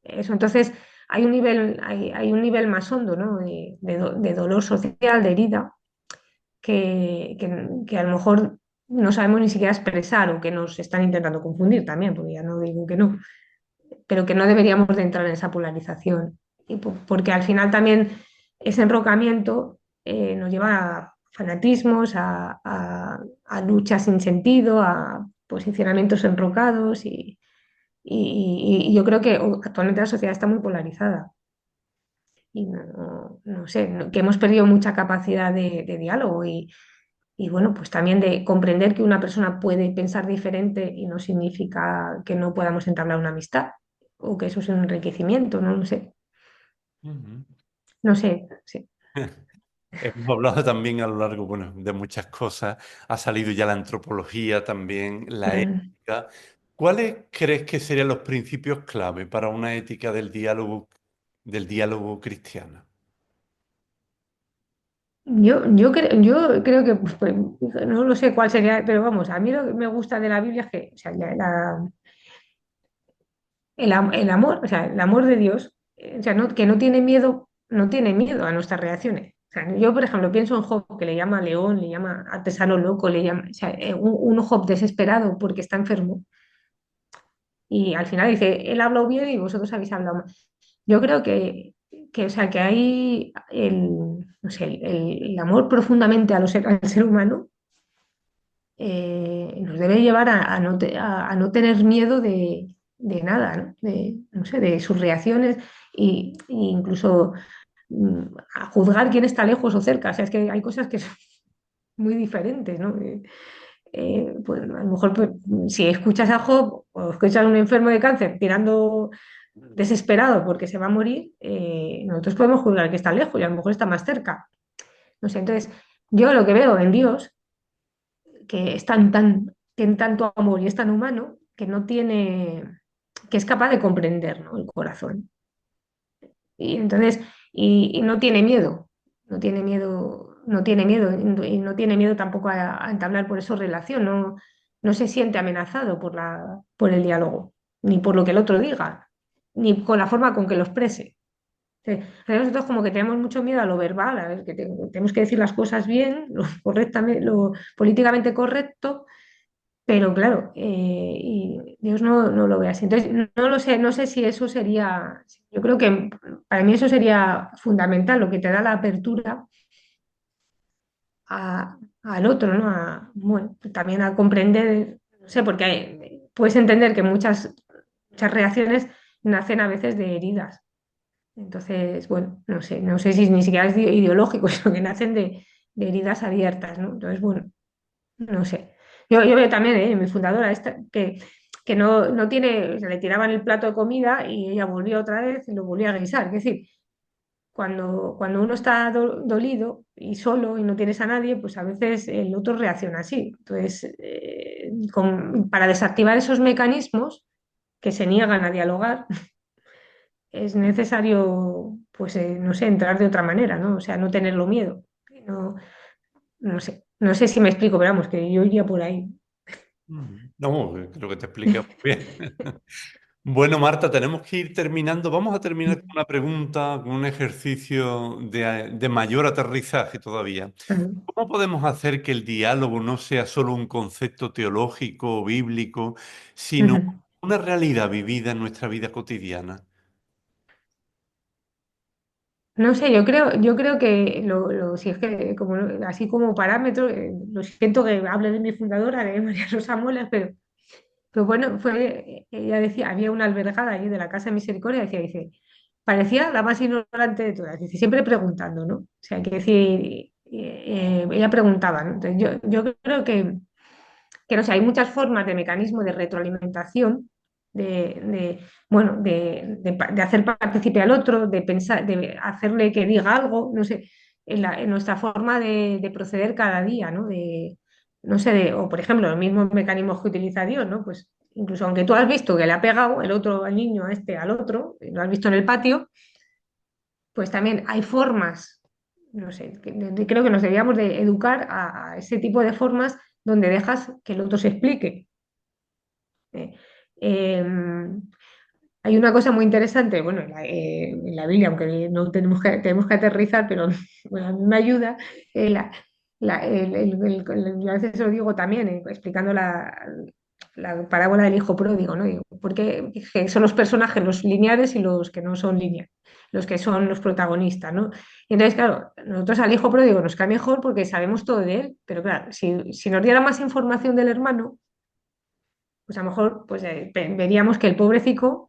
eso. Entonces hay un nivel más hondo, ¿no? De dolor social, de herida, que a lo mejor no sabemos ni siquiera expresar o que nos están intentando confundir también, porque ya no digo que no, pero que no deberíamos de entrar en esa polarización. Porque al final también ese enrocamiento nos lleva a fanatismos, a luchas sin sentido, a posicionamientos enrocados y yo creo que actualmente la sociedad está muy polarizada y no sé, que hemos perdido mucha capacidad de diálogo y bueno, pues también de comprender que una persona puede pensar diferente y no significa que no podamos entablar una amistad o que eso es un enriquecimiento, no lo sé, Ujú. no sé, sí. Hemos hablado también a lo largo, bueno, de muchas cosas. Ha salido ya la antropología también, la Mm. ética. ¿Cuáles crees que serían los principios clave para una ética del diálogo cristiana? Yo creo que, pues, no lo sé cuál sería, pero vamos, a mí lo que me gusta de la Biblia es que, o sea, el amor, o sea, el amor de Dios, o sea, que no tiene miedo, no tiene miedo a nuestras reacciones. O sea, yo, por ejemplo, pienso en Job, que le llama león, le llama artesano loco, le llama, o sea, un Job desesperado porque está enfermo. Y al final dice, él ha hablado bien y vosotros habéis hablado mal. Yo creo o sea, que hay no sé, el amor profundamente al ser humano nos debe llevar a no tener miedo de nada, ¿no? No sé, de sus reacciones e incluso a juzgar quién está lejos o cerca. O sea, es que hay cosas que son muy diferentes, ¿no? Pues a lo mejor pues, si escuchas a Job o escuchas a un enfermo de cáncer tirando desesperado porque se va a morir, nosotros podemos juzgar que está lejos y a lo mejor está más cerca. No sé, entonces yo lo que veo en Dios que es tiene tanto amor y es tan humano que no tiene, que es capaz de comprender, ¿no? El corazón. Y entonces, y no tiene miedo, no tiene miedo, no tiene miedo, y no tiene miedo tampoco a entablar por eso relación, ¿no? no se siente amenazado por el diálogo, ni por lo que el otro diga, ni con la forma con que lo exprese. Nosotros como que tenemos mucho miedo a lo verbal, a ver, que tenemos que decir las cosas bien, lo correctamente, lo políticamente correcto, pero claro, y Dios no lo ve así. Entonces, no lo sé, no sé si eso sería, yo creo que para mí eso sería fundamental, lo que te da la apertura al otro, ¿no? Bueno, también a comprender, no sé, porque puedes entender que muchas reacciones nacen a veces de heridas. Entonces, bueno, no sé si ni siquiera es ideológico, sino que nacen de heridas abiertas, ¿no? Entonces, bueno, no sé. Yo veo también, mi fundadora, que no tiene, se le tiraban el plato de comida y ella volvía otra vez y lo volvía a guisar. Es decir, cuando uno está dolido y solo y no tienes a nadie, pues a veces el otro reacciona así. Entonces, para desactivar esos mecanismos que se niegan a dialogar, es necesario, pues, no sé, entrar de otra manera, ¿no? O sea, no tenerlo miedo. No, no sé si me explico, pero vamos, que yo iría por ahí. No, creo que te expliqué muy bien. Bueno, Marta, tenemos que ir terminando. Vamos a terminar con una pregunta, con un ejercicio de mayor aterrizaje todavía. Ujú. ¿Cómo podemos hacer que el diálogo no sea solo un concepto teológico o bíblico, sino Ujú. una realidad vivida en nuestra vida cotidiana? No sé, yo creo que si es que como, así como parámetro, lo siento que hable de mi fundadora, de María Rosa Molas, pero bueno, ella decía, había una albergada allí de la Casa de Misericordia, dice, parecía la más ignorante de todas, dice, siempre preguntando, ¿no? O sea, hay que decir, ella preguntaba, ¿no? Entonces, yo creo que no sé, hay muchas formas de mecanismo de retroalimentación, bueno, de hacer partícipe al otro, de pensar, de hacerle que diga algo, no sé, en nuestra forma de proceder cada día, ¿no? No sé, o por ejemplo, los mismos mecanismos que utiliza Dios, ¿no? Pues incluso aunque tú has visto que le ha pegado el otro al niño, al otro, lo has visto en el patio, pues también hay formas, no sé, creo que nos deberíamos de educar a ese tipo de formas donde dejas que el otro se explique. Eh, em, Hay una cosa muy interesante, bueno, en la Biblia, aunque no tenemos que aterrizar, pero bueno, a mí me ayuda. A veces lo digo también, explicando la parábola del hijo pródigo, ¿no? Digo, porque son los personajes, los lineales y los que no son lineales, los que son los protagonistas, ¿no? Y entonces, claro, nosotros al hijo pródigo nos cae mejor porque sabemos todo de él, pero claro, si nos diera más información del hermano, pues a lo mejor pues, veríamos que el pobrecito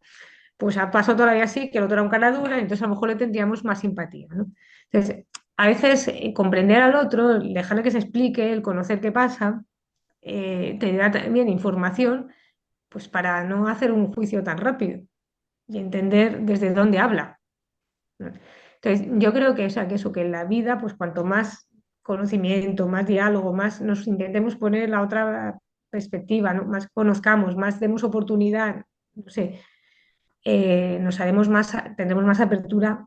pues ha pasado todavía así, que el otro era un cara dura, entonces a lo mejor le tendríamos más simpatía, ¿no? Entonces, a veces comprender al otro, dejarle que se explique, el conocer qué pasa, te da también información pues para no hacer un juicio tan rápido y entender desde dónde habla, ¿no? Entonces, yo creo que, o sea, que eso, que en la vida, pues cuanto más conocimiento, más diálogo, más nos intentemos poner la otra perspectiva, ¿no? Más conozcamos, más demos oportunidad, no sé, tendremos más apertura,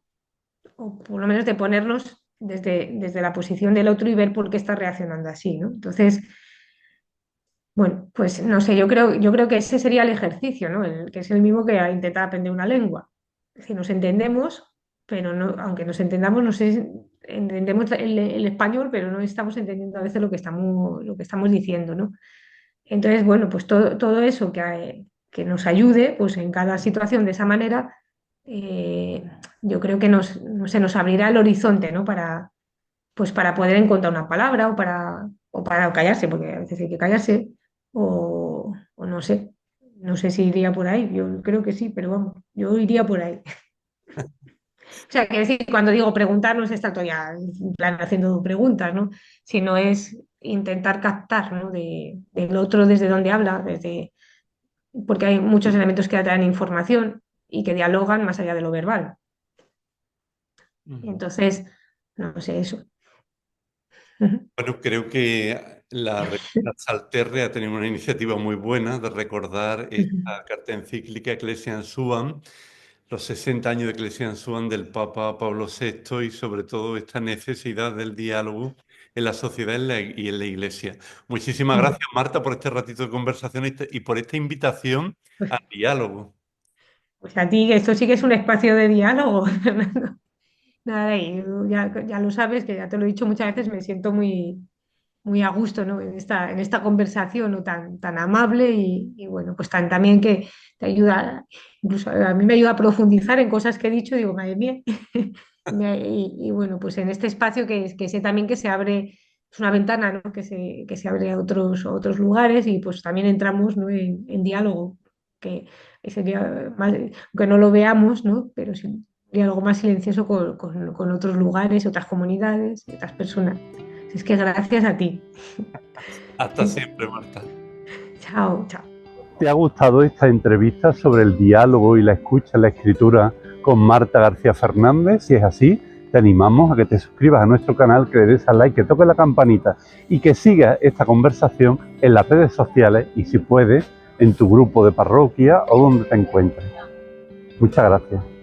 o por lo menos de ponernos desde la posición del otro y ver por qué está reaccionando así, ¿no? Entonces, bueno, pues no sé, yo creo que ese sería el ejercicio, ¿no? Que es el mismo que intentar aprender una lengua. Es decir, nos entendemos, pero no, aunque nos entendamos, no sé, entendemos el español, pero no estamos entendiendo a veces lo que estamos diciendo, ¿no? Entonces, bueno, pues todo eso que nos ayude, pues en cada situación de esa manera, yo creo que no sé, nos abrirá el horizonte, ¿no? Pues para poder encontrar una palabra o para callarse, porque a veces hay que callarse, o no sé, no sé si iría por ahí, yo creo que sí, pero vamos, yo iría por ahí. O sea, que decir, cuando digo preguntar, no es estar todo ya en plan haciendo preguntas, ¿no? Sino es intentar captar, ¿no? Del otro desde dónde habla, porque hay muchos elementos que atraen información y que dialogan más allá de lo verbal. Ujú. Entonces, no sé eso. Ujú. Bueno, creo que la revista Salterre ha tenido una iniciativa muy buena de recordar Ujú. esta carta encíclica Ecclesiam Suam, los 60 años de Ecclesiam Suam del Papa Pablo VI y sobre todo esta necesidad del diálogo en la sociedad y en la iglesia. Muchísimas gracias, Marta, por este ratito de conversación y por esta invitación Pues, al diálogo. pues a ti, esto sí que es un espacio de diálogo, Fernando. Nada, y ya lo sabes, que ya te lo he dicho muchas veces, me siento muy a gusto, ¿no? En esta conversación, ¿no? tan amable y bueno, pues también que te ayuda, incluso a mí me ayuda a profundizar en cosas que he dicho, digo, madre mía. Y bueno, pues en este espacio que sé también que se abre, es una ventana, ¿no? Que se abre a otros lugares y pues también entramos, ¿no? en diálogo, que sería más, aunque no lo veamos, ¿no? Pero sí, un diálogo más silencioso con otros lugares, otras comunidades, otras personas. Es que gracias a ti. Hasta siempre, Marta. Chao, chao. ¿Te ha gustado esta entrevista sobre el diálogo y la escucha en la escritura con Marta García Fernández? Si es así, te animamos a que te suscribas a nuestro canal, que le des al like, que toques la campanita y que sigas esta conversación en las redes sociales y, si puedes, en tu grupo de parroquia o donde te encuentres. Muchas gracias.